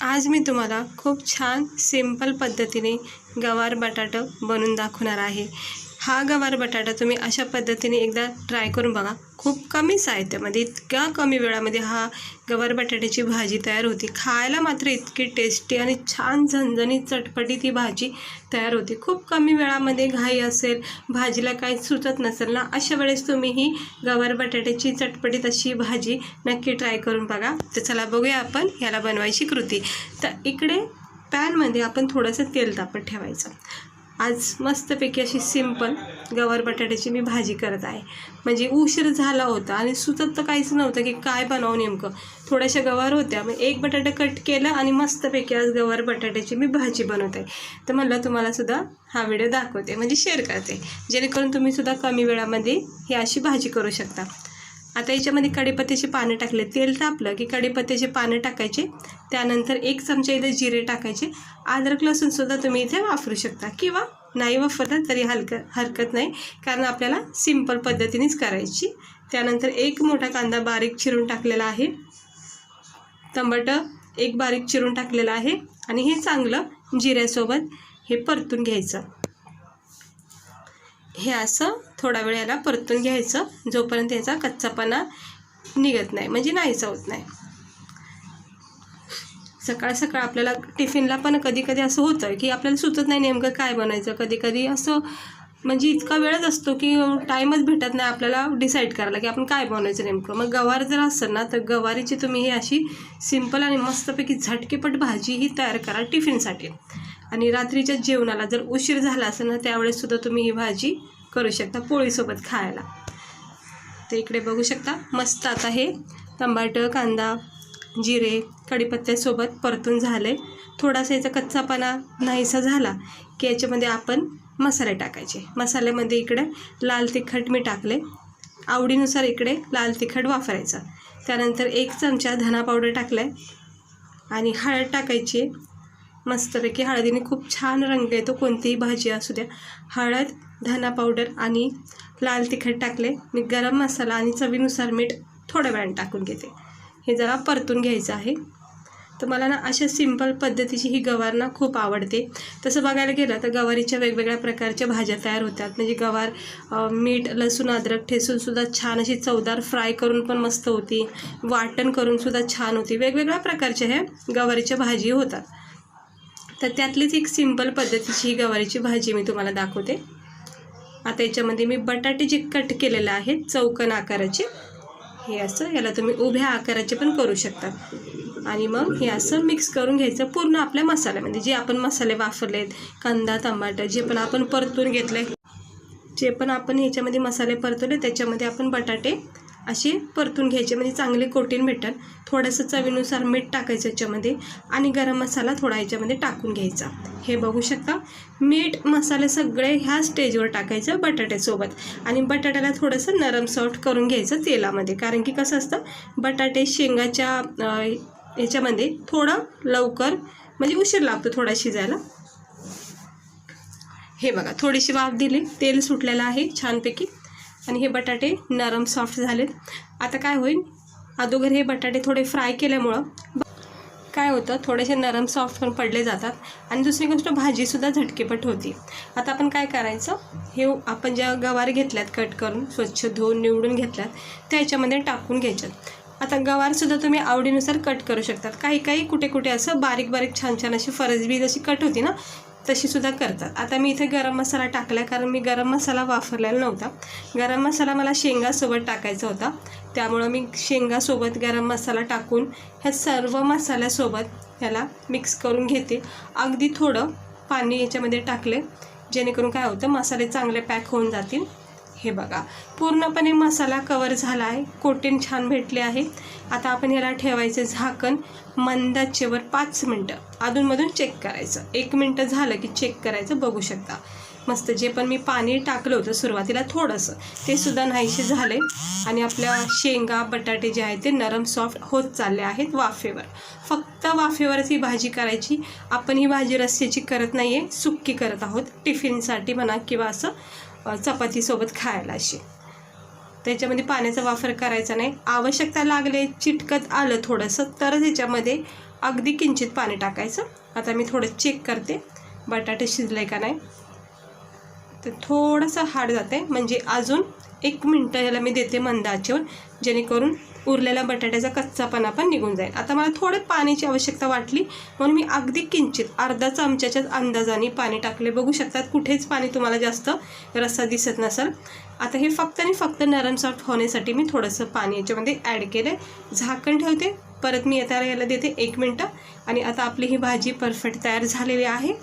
आज मी तुम्हाला खूप छान सिंपल पद्धतीने गवार बटाटा बनवून दाखवणार आहे। हा गवार बटाटा तुम्ही अशा पद्धतीने एकदा ट्राय करून बघा। खूप कमी साहित्यामध्ये इतक्या कमी वेळामध्ये हा गवार बटाट्याची भाजी तयार होती। खायला मात्र इतकी टेस्टी आणि छान झणझणीत चटपटीत ही भाजी तयार होती। खूप कमी वेळामध्ये घाई असेल, भाजीला काही सुचत नसेल ना, अशा वेळेस तुम्ही ही गवार बटाट्याची चटपटीत अशी भाजी नक्की ट्राय करून बघा। तर चला बघूया आपण याला बनवायची कृती। तर इकडे पॅनमध्ये आपण थोडंसं तेल तापत ठेवायचं। आज मस्तपैकी अशी सिंपल गवार बटाट्याची मी भाजी करत आहे। म्हणजे उशीर झाला होता आणि सुचत तर काहीच नव्हतं की काय बनावं नेमकं। थोड्याशा गवार होत्या, मग एक बटाटा कट केला आणि मस्तपैकी आज गवार बटाट्याची मी भाजी बनवते। तर म्हणलं तुम्हाला सुद्धा हा व्हिडिओ दाखवते, म्हणजे शेअर करते, जेणेकरून तुम्ही सुद्धा कमी वेळामध्ये ही अशी भाजी करू शकता। आता याच्यामध्ये कढीपत्त्याचे पानं टाकले, तेल तापलं की कढीपत्त्याचे पानं टाकायचे, त्यानंतर 1 चमचा इथे जिरे टाकायचे। अद्रक लसूण सुद्धा तुम्ही इथे वापरू शकता किंवा नाही वापरता तरी हरकत नाही, कारण आपल्याला सिंपल पद्धतीनेच करायची। त्यानंतर 1 मोठा कांदा बारीक चिरून टाकलेला आहे, टमाटर 1 बारीक चिरून टाकलेला आहे आणि हे चांगलं जिऱ्यासोबत हे परतून घ्यायचं। हे असं थोडा वेळ याला परतून घ्यायचं, जोपर्यंत याचा कच्चापणा निघत नाही, म्हणजे नाहीसा होत नाही। सकाळ सकाळ आपल्याला टिफिनला पण कधी कधी असं होतं की आपल्याला सुचत नाही नेमकं काय बनायचं। कधी कधी असं म्हणजे इतका वेळच असतो की टाईमच भेटत नाही आपल्याला डिसाईड करायला की आपण काय बनवायचं नेमकं। मग गवार जर असेल ना, तर गवारीची तुम्ही ही अशी सिंपल आणि मस्तपैकी झटकेपट भाजी ही तयार करा टिफिनसाठी। आणि रात्रीच्या जेवणाला जर उशीर झाला असेल ना, त्यावेळेस सुद्धा तुम्ही ही भाजी करू शकता पोळीसोबत खायला। तर इकडे बघू शकता मस्त आता हे टमाटर, कांदा, जिरे, कढीपत्त्यासोबत परतून झाले। थोडासा याचा कच्चापणा नाहीसा झाला की याच्यामध्ये आपण मसाले टाकायचे। मसाल्यामध्ये इकडे लाल तिखट मी टाकले, आवडीनुसार इकडे लाल तिखट वापरायचं। त्यानंतर 1 चमचा धना पावडर टाकलाय आणि हळद टाकायची। मस्तपैकी हळदीने खूप छान रंग येतो, कोणतीही भाजी असू द्या। हळद, धना पावडर आणि लाल तिखट टाकले। मी गरम मसाला आणि चवीनुसार मीठ थोड्या वेळाने टाकून घेते। हे जरा परतून घ्यायचं आहे। तर मला ना अशा सिंपल पद्धतीची ही गवार ना खूप आवडते। तसं बघायला गेलं तर गवारीच्या वेगवेगळ्या प्रकारच्या भाज्या तयार होतात। म्हणजे गवार मीठ, लसूण, अद्रक ठेचून सुद्धा छान अशी चवदार फ्राय करून पण मस्त होती, वाटण करून सुद्धा छान होती। वेगवेगळ्या प्रकारच्या ह्या गवारीच्या भाजी होतात। तर त्यातलीच एक सिंपल पद्धतीची ही गवारीची भाजी मी तुम्हाला दाखवते। आता याच्यामध्ये मी बटाटे जे कट केलेले आहेत चौकोन आकाराचे, हे असं याला तुम्ही उभ्या आकाराचे पण करू शकता। आणि मग हे असं मिक्स करून घ्यायचं पूर्ण आपल्या मसाल्यामध्ये। जे आपण मसाले वापरलेत, कांदा, टमाटर, जे पण आपण परतून घेतले, जे पण आपण ह्याच्यामध्ये मसाले परतवले, त्याच्यामध्ये आपण बटाटे असे परतून घ्यायचे, म्हणजे चांगले कोटिंग भेटतात। थोडंसं चवीनुसार मीठ टाकायचं याच्यामध्ये आणि गरम मसाला थोडा याच्यामध्ये टाकून घ्यायचा। हे बघू शकता, मीठ, मसाले सगळे ह्या स्टेजवर टाकायचं बटाट्यासोबत। आणि बटाट्याला थोडंसं नरम सॉफ्ट करून घ्यायचं तेलामध्ये, कारण की कसं असतं बटाटे शेंगाच्या याच्यामध्ये थोडं लवकर म्हणजे उशीर लागतो थोडा शिजायला। हे बघा थोडीशी वाफ दिली, तेल सुटलेलं आहे छानपैकी आणि हे बटाटे नरम सॉफ्ट झालेत। आता काय होईल, अगोदर हे बटाटे थोडे फ्राय केल्यामुळं काय होतं, थोडेसे नरम सॉफ्ट पण पडले जातात आणि दुसरी गोष्ट भाजीसुद्धा झटकेपट होती। आता आपण काय करायचं, हे आपण ज्या गवार घेतल्यात कट करून स्वच्छ धुवून निवडून घेतल्यात, त्या याच्यामध्ये टाकून घ्यायच्यात। आता गवारसुद्धा तुम्ही आवडीनुसार कट करू शकतात। काही काही कुठे कुठे असं बारीक बारीक छान छान अशी फरसबी जशी कट होती ना, तशीसुद्धा करतात। आता मी इथे गरम मसाला टाकला, कारण मी गरम मसाला वापरलेला नव्हता। गरम मसाला मला शेंगासोबत टाकायचा होता, त्यामुळं मी शेंगासोबत गरम मसाला टाकून ह्या सर्व मसाल्यासोबत ह्याला मिक्स करून घेते। अगदी थोडं पाणी याच्यामध्ये टाकले, जेणेकरून काय होतं मसाले चांगले पॅक होऊन जातील। हे बघा पूर्णपणे मसाला कवर झाला आहे, कोटिंग छान भेटले आहे। आता आपण ह्याला ठेवायचं झाकण मंद आचेवर 5 मिनटं, अधूनमधून चेक करायचं। 1 मिनटं झालं की चेक करायचं, बघू शकता मस्त। जे पण मी पाणी टाकलं होतं सुरुवातीला थोडंसं, ते सुद्धा नाहीसे झाले आणि आपल्या शेंगा बटाटे जे आहेत ते नरम सॉफ्ट होत चालले आहेत वाफेवर। फक्त वाफेवरच ही भाजी करायची। आपण ही भाजी रस्स्याची करत नाही आहे, सुक्की करत आहोत टिफिनसाठी म्हणा किंवा असं चपातीसोबत खायला अशी। त्याच्यामध्ये पाण्याचा वापर करायचा नाही. आवश्यकता लागले, चिटकत आलं थोडंसं तरच ह्याच्यामध्ये अगदी किंचित पाणी टाकायचं. आता मी थोडं चेक करते बटाटे शिजले का नाही. तर थोडंसं हार्ड जाते, म्हणजे अजून 1 मिनटं याला मी देते मंद आचेवर, जेणेकरून उरलेला बटाट्याचा कच्चापणा पण निघून जाईल. आता मला थोडे पाण्याची आवश्यकता वाटली म्हणून मी अगदी किंचित अर्धा चमच्याच्या अंदाजाने पाणी टाकले. बघू शकतात कुठेच पाणी तुम्हाला जास्त रस्सा दिसत नसेल. आता हे फक्त आणि फक्त नरम सॉफ्ट होण्यासाठी मी थोडंसं पाणी याच्यामध्ये ॲड केलं. झाकण ठेवते, परत मी याला देते 1 मिनटं. आणि आता आपली ही भाजी परफेक्ट तयार झालेली आहे.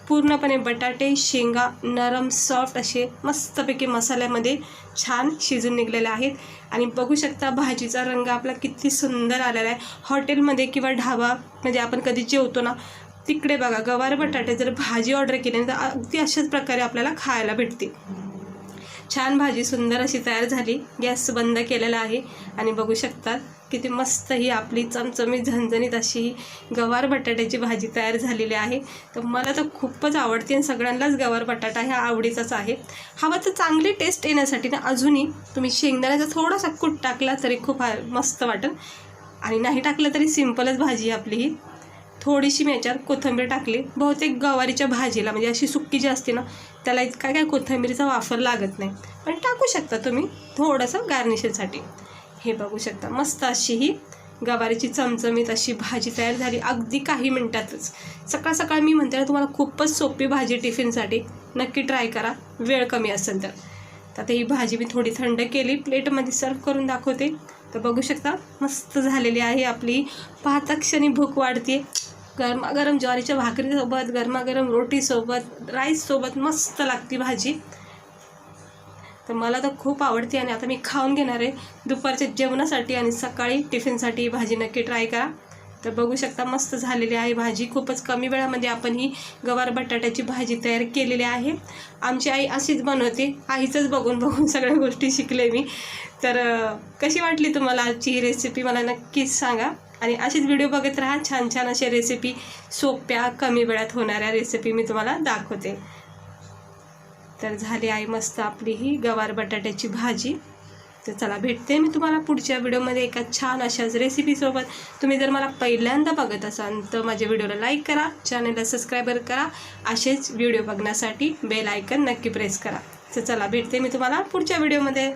पूर्णपणे बटाटे शेंगा नरम सॉफ्ट असे मस्तपैकी मसाल्यामध्ये छान शिजून निघलेले आहेत. आणि बघू शकता भाजीचा रंग आपला किती सुंदर आलेला आहे. हॉटेलमध्ये किंवा ढाबा म्हणजे आपण कधी जेवतो ना, तिकडे बघा गवार बटाटे जर भाजी ऑर्डर केली तर अगदी अशाच प्रकारे आपल्याला खायला भेटते. छान भाजी सुंदर अशी तयार झाली. गॅस बंद केलेला आहे आणि बघू शकता किती मस्त ही आपली चमचमीत झणझणीत अशी गवार बटाट्याची भाजी तयार झालेली आहे. तर मला तर खूपच आवडते आणि सगळ्यांनाच गवार बटाटा ह्या आवडीचाच आहे. हवा तर चांगली टेस्ट येण्यासाठी ना अजूनही तुम्ही शेंगदाण्याचा थोडासा कूट टाकला तरी खूप मस्त वाटेल. आणि नाही टाकलं तरी सिंपलच भाजी आपली ही. थोडीशी मी याच्यावर कोथिंबीर टाकली. बहुतेक गवारीच्या भाजीला म्हणजे अशी सुक्की जी असते ना त्याला इतका काय कोथिंबीरचा वापर लागत नाही, पण टाकू शकता तुम्ही थोडंसं गार्निशिंगसाठी. हे बघू शकता मस्त अशी ही गवारीची चमचमीत अशी भाजी तयार झाली अगदी काही मिनटातच. सकाळ सकाळ मी म्हणते ना तुम्हाला खूपच सोपी भाजी टिफिनसाठी, नक्की ट्राय करा वेळ कमी असेल तर. आता ही भाजी मी थोडी थंड केली, प्लेटमध्ये सर्व करून दाखवते. तर बघू शकता मस्त झालेली आहे आपली. पाहता क्षणी भूक वाढते. गरमागरम ज्वारीच्या भाकरीसोबत, गरमागरम रोटीसोबत, राईससोबत मस्त लागती भाजी. तर मला तर खूप आवडते आणि आता मी खाऊन घेणार आहे दुपारच्या जेवणासाठी आणि सकाळी टिफिनसाठी. भाजी नक्की ट्राय करा. तर बघू शकता मस्त झालेली आहे भाजी. खूपच कमी वेळामध्ये आपण ही गवार बटाट्याची भाजी तयार केलेली आहे. आमची आई अशीच बनवते, आईचंच बघून बघून सगळ्या गोष्टी शिकले मी. तर कशी वाटली तुम्हाला आजची ही रेसिपी मला नक्कीच सांगा. आणि असेच व्हिडिओ बघत राहा. छान छान अशा रेसिपी, सोप्या कमी वेळात होणाऱ्या रेसिपी मी तुम्हाला दाखवते. तर झाली आहे मस्त आपली ही गवार बटाट्याची भाजी. तर चला भेटते मी तुम्हाला पुढच्या व्हिडिओमध्ये एका छान अशाच रेसिपीसोबत. तुम्ही जर मला पहिल्यांदा बघत असाल तर माझ्या व्हिडिओला लाईक करा, चॅनलला सबस्क्राईबर करा. असेच व्हिडिओ बघण्यासाठी बेल आयकन नक्की प्रेस करा. तर चला भेटते मी तुम्हाला पुढच्या व्हिडिओमध्ये.